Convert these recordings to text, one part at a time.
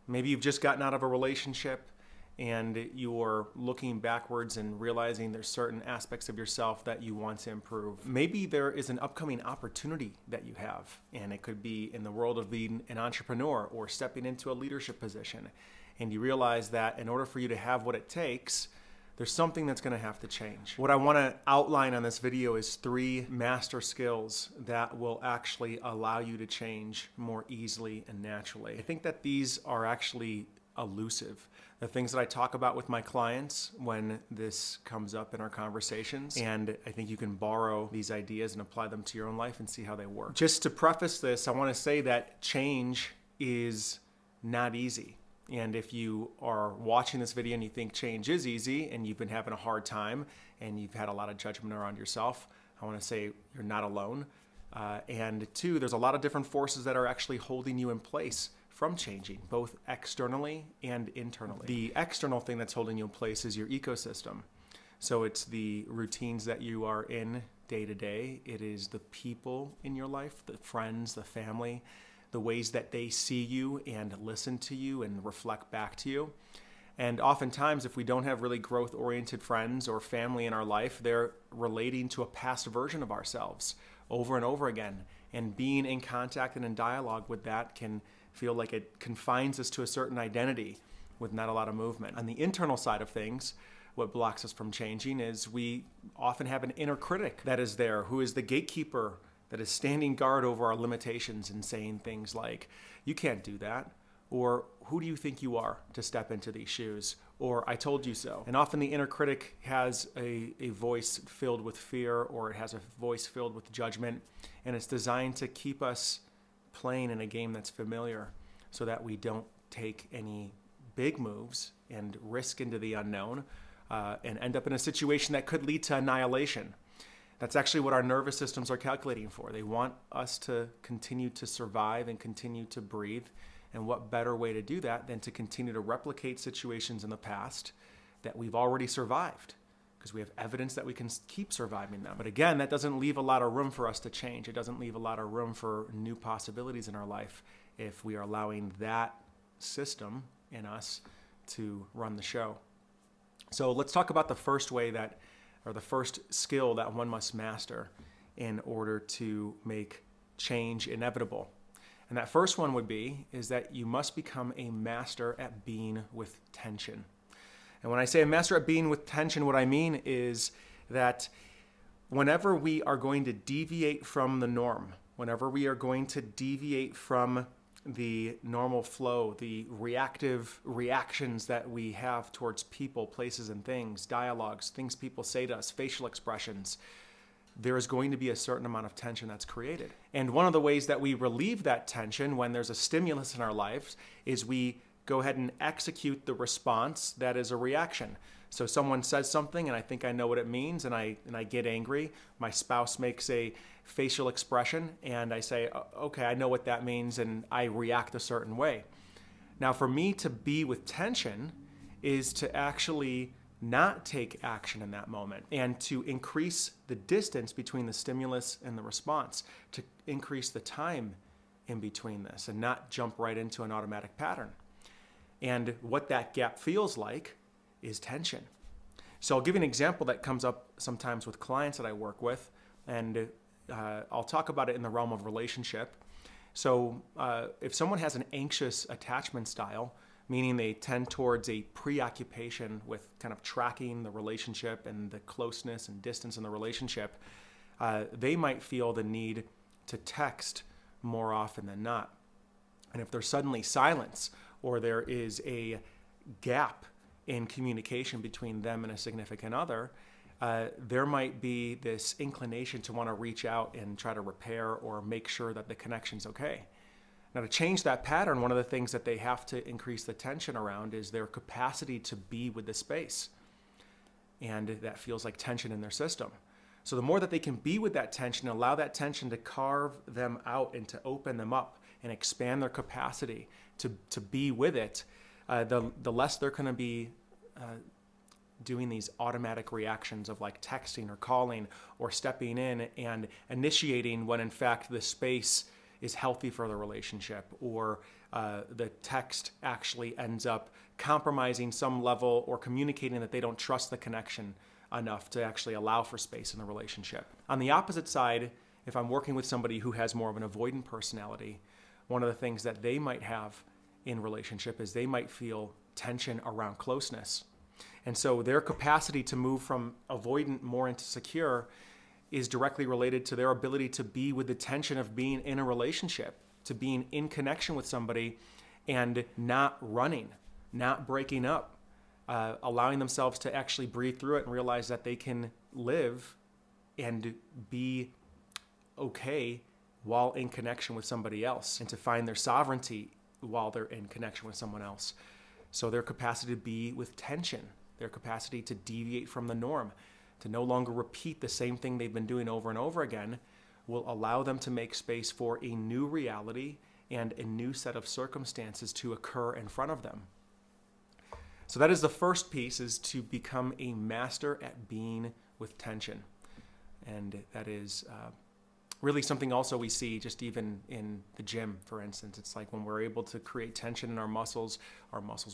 Maybe you've just gotten out of a relationship and you're looking backwards and realizing there's certain aspects of yourself that you want to improve. Maybe there is an upcoming opportunity that you have, and it could be in the world of being an entrepreneur or stepping into a leadership position. And you realize that in order for you to have what it takes, there's something that's going to have to change. What I want to outline on this video is 3 master skills that will actually allow you to change more easily and naturally. I think that these are actually elusive. The things that I talk about with my clients when this comes up in our conversations, and I think you can borrow these ideas and apply them to your own life and see how they work. Just to preface this, I want to say that change is not easy. And if you are watching this video and you think change is easy and you've been having a hard time and you've had a lot of judgment around yourself, I want to say you're not alone. And 2, there's a lot of different forces that are actually holding you in place from changing, both externally and internally. The external thing that's holding you in place is your ecosystem. So it's the routines that you are in day to day. It is the people in your life, the friends, the family, the ways that they see you and listen to you and reflect back to you. And oftentimes, if we don't have really growth-oriented friends or family in our life, they're relating to a past version of ourselves over and over again. And being in contact and in dialogue with that can feel like it confines us to a certain identity with not a lot of movement. On the internal side of things, what blocks us from changing is we often have an inner critic that is there, who is the gatekeeper that is standing guard over our limitations and saying things like, you can't do that, or who do you think you are to step into these shoes, or I told you so. And often the inner critic has a voice filled with fear, or it has a voice filled with judgment, and it's designed to keep us playing in a game that's familiar so that we don't take any big moves and risk into the unknown and end up in a situation that could lead to annihilation. That's actually what our nervous systems are calculating for. They want us to continue to survive and continue to breathe. And what better way to do that than to continue to replicate situations in the past that we've already survived, because we have evidence that we can keep surviving them. But again, that doesn't leave a lot of room for us to change. It doesn't leave a lot of room for new possibilities in our life if we are allowing that system in us to run the show. So let's talk about the first way that, or the first skill that one must master in order to make change inevitable. And that first one is that you must become a master at being with tension. And when I say a master at being with tension, what I mean is that whenever we are going to deviate from the norm, whenever we are going to deviate from the normal flow, the reactive reactions that we have towards people, places, and things, dialogues, things people say to us, facial expressions, there is going to be a certain amount of tension that's created. And one of the ways that we relieve that tension when there's a stimulus in our lives is we go ahead and execute the response that is a reaction. So someone says something and I think I know what it means and I get angry. My spouse makes a facial expression and I say, okay, I know what that means, and I react a certain way. Now for me to be with tension is to actually not take action in that moment and to increase the distance between the stimulus and the response, to increase the time in between this and not jump right into an automatic pattern. And what that gap feels like is tension. So I'll give you an example that comes up sometimes with clients that I work with, and I'll talk about it in the realm of relationship. So if someone has an anxious attachment style, meaning they tend towards a preoccupation with kind of tracking the relationship and the closeness and distance in the relationship, they might feel the need to text more often than not. And if there's suddenly silence or there is a gap in communication between them and a significant other, there might be this inclination to want to reach out and try to repair or make sure that the connection's okay. Now, to change that pattern, one of the things that they have to increase the tension around is their capacity to be with the space. And that feels like tension in their system. So the more that they can be with that tension, allow that tension to carve them out and to open them up and expand their capacity to be with it, the less they're going to be doing these automatic reactions of like texting or calling or stepping in and initiating when in fact the space is healthy for the relationship, or the text actually ends up compromising some level or communicating that they don't trust the connection enough to actually allow for space in the relationship. On the opposite side, if I'm working with somebody who has more of an avoidant personality, one of the things that they might have in relationship is they might feel tension around closeness. And so their capacity to move from avoidant more into secure is directly related to their ability to be with the tension of being in a relationship, to being in connection with somebody and not running, not breaking up, allowing themselves to actually breathe through it and realize that they can live and be okay while in connection with somebody else, and to find their sovereignty while they're in connection with someone else. So their capacity to be with tension, their capacity to deviate from the norm, to no longer repeat the same thing they've been doing over and over again, will allow them to make space for a new reality and a new set of circumstances to occur in front of them. So that is the first piece, is to become a master at being with tension. And that is really something also we see just even in the gym, for instance. It's like when we're able to create tension in our muscles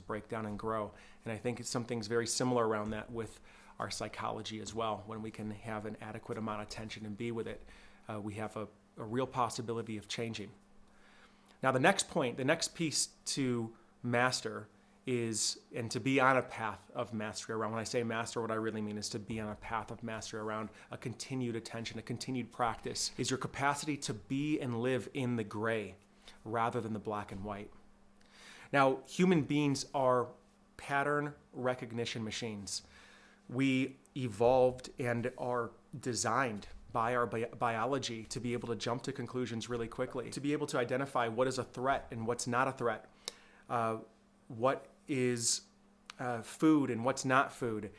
break down and grow. And I think it's something's very similar around that with our psychology as well. When we can have an adequate amount of tension and be with it, we have a real possibility of changing. Now the next point, the next piece to master is, and to be on a path of mastery around, when I say master, what I really mean is to be on a path of mastery around a continued attention, a continued practice, is your capacity to be and live in the gray rather than the black and white. Now, human beings are pattern recognition machines. We evolved and are designed by our biology to be able to jump to conclusions really quickly, to be able to identify what is a threat and what's not a threat, what is food and what's not food,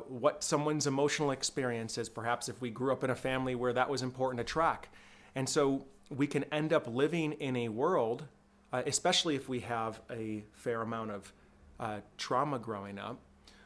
what someone's emotional experience is, perhaps if we grew up in a family where that was important to track. And so we can end up living in a world, especially if we have a fair amount of trauma growing up,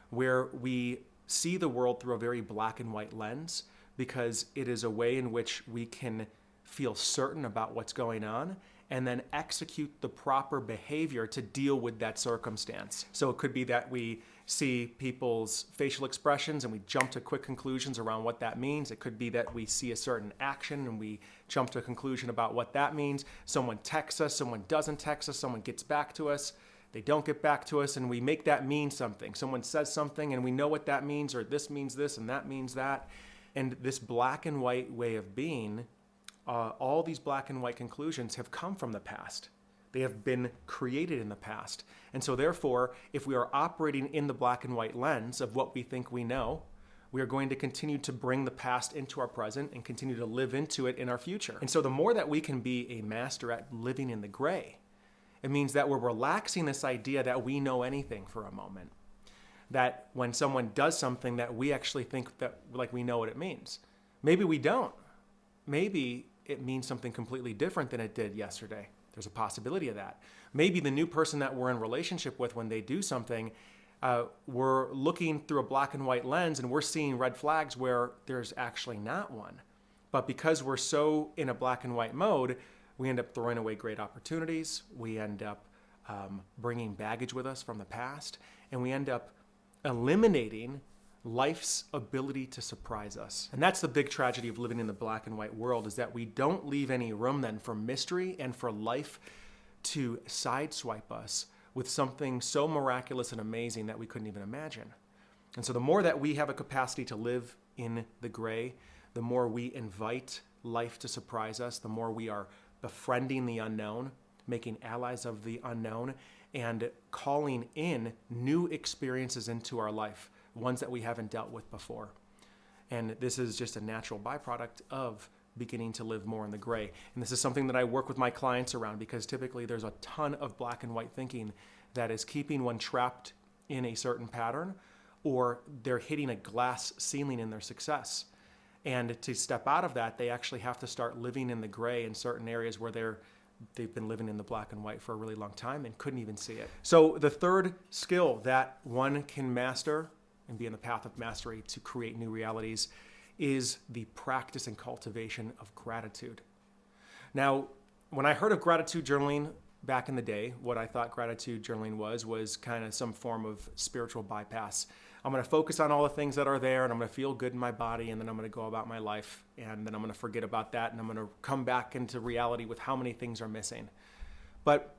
where we see the world through a very black and white lens, because it is a way in which we can feel certain about what's going on and then execute the proper behavior to deal with that circumstance. So it could be that we see people's facial expressions and we jump to quick conclusions around what that means. It could be that we see a certain action and we jump to a conclusion about what that means. Someone texts us, someone doesn't text us, someone gets back to us, they don't get back to us, and we make that mean something. Someone says something and we know what that means, or this means this and that means that. And this black and white way of being, all these black and white conclusions have come from the past. They have been created in the past. And so therefore, if we are operating in the black and white lens of what we think we know, we are going to continue to bring the past into our present and continue to live into it in our future. And so the more that we can be a master at living in the gray, it means that we're relaxing this idea that we know anything for a moment. That when someone does something that we actually think that like we know what it means. Maybe we don't. Maybe it means something completely different than it did yesterday. There's a possibility of that. Maybe the new person that we're in relationship with, when they do something, we're looking through a black and white lens and we're seeing red flags where there's actually not one. But because we're so in a black and white mode, we end up throwing away great opportunities. We end up bringing baggage with us from the past, and we end up eliminating life's ability to surprise us. And that's the big tragedy of living in the black and white world, is that we don't leave any room then for mystery and for life to sideswipe us with something so miraculous and amazing that we couldn't even imagine. And so the more that we have a capacity to live in the gray, the more we invite life to surprise us, the more we are befriending the unknown, making allies of the unknown, and calling in new experiences into our life, ones that we haven't dealt with before. And this is just a natural byproduct of beginning to live more in the gray. And this is something that I work with my clients around, because typically there's a ton of black and white thinking that is keeping one trapped in a certain pattern, or they're hitting a glass ceiling in their success. And to step out of that, they actually have to start living in the gray in certain areas where they've been living in the black and white for a really long time and couldn't even see it. So the third skill that one can master and be on the path of mastery to create new realities is the practice and cultivation of gratitude. Now, when I heard of gratitude journaling back in the day, what I thought gratitude journaling was kind of some form of spiritual bypass. I'm going to focus on all the things that are there, and I'm going to feel good in my body, and then I'm going to go about my life, and then I'm going to forget about that, and I'm going to come back into reality with how many things are missing. But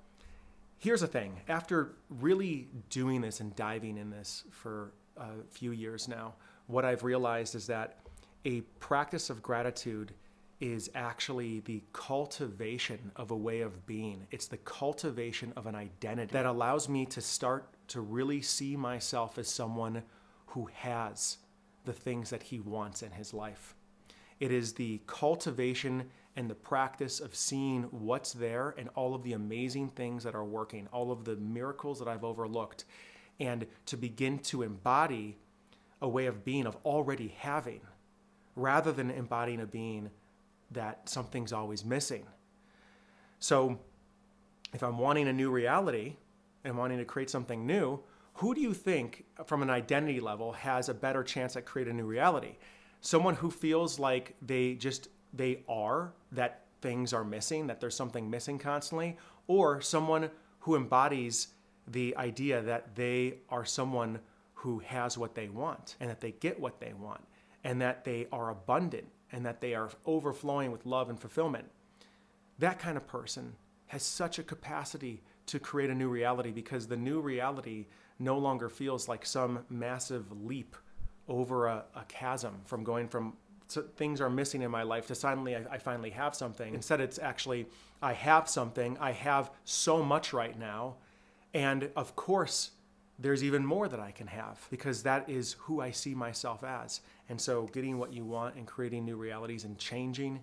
here's the thing. After really doing this and diving in this for a few years now, what I've realized is that a practice of gratitude is actually the cultivation of a way of being. It's the cultivation of an identity that allows me to start to really see myself as someone who has the things that he wants in his life. It is the cultivation and the practice of seeing what's there and all of the amazing things that are working, all of the miracles that I've overlooked, and to begin to embody a way of being of already having, rather than embodying a being that something's always missing. So if I'm wanting a new reality and wanting to create something new, who do you think from an identity level has a better chance at creating a new reality? Someone who feels like they are, that things are missing, that there's something missing constantly, or someone who embodies the idea that they are someone who has what they want and that they get what they want and that they are abundant and that they are overflowing with love and fulfillment. That kind of person has such a capacity to create a new reality, because the new reality no longer feels like some massive leap over a chasm from going from things are missing in my life to suddenly I finally have something. Instead, it's actually, I have something, I have so much right now, and of course, there's even more that I can have, because that is who I see myself as. And so getting what you want and creating new realities and changing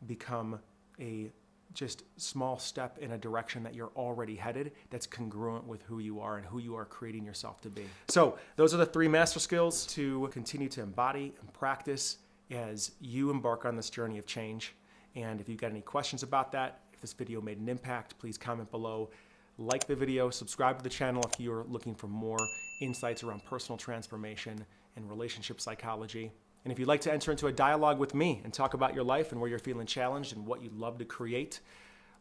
become a just small step in a direction that you're already headed that's congruent with who you are and who you are creating yourself to be. So those are the 3 master skills to continue to embody and practice as you embark on this journey of change. And if you've got any questions about that, if this video made an impact, please comment below. Like the video, subscribe to the channel if you're looking for more insights around personal transformation and relationship psychology. And if you'd like to enter into a dialogue with me and talk about your life and where you're feeling challenged and what you'd love to create,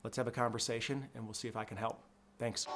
let's have a conversation and we'll see if I can help. Thanks.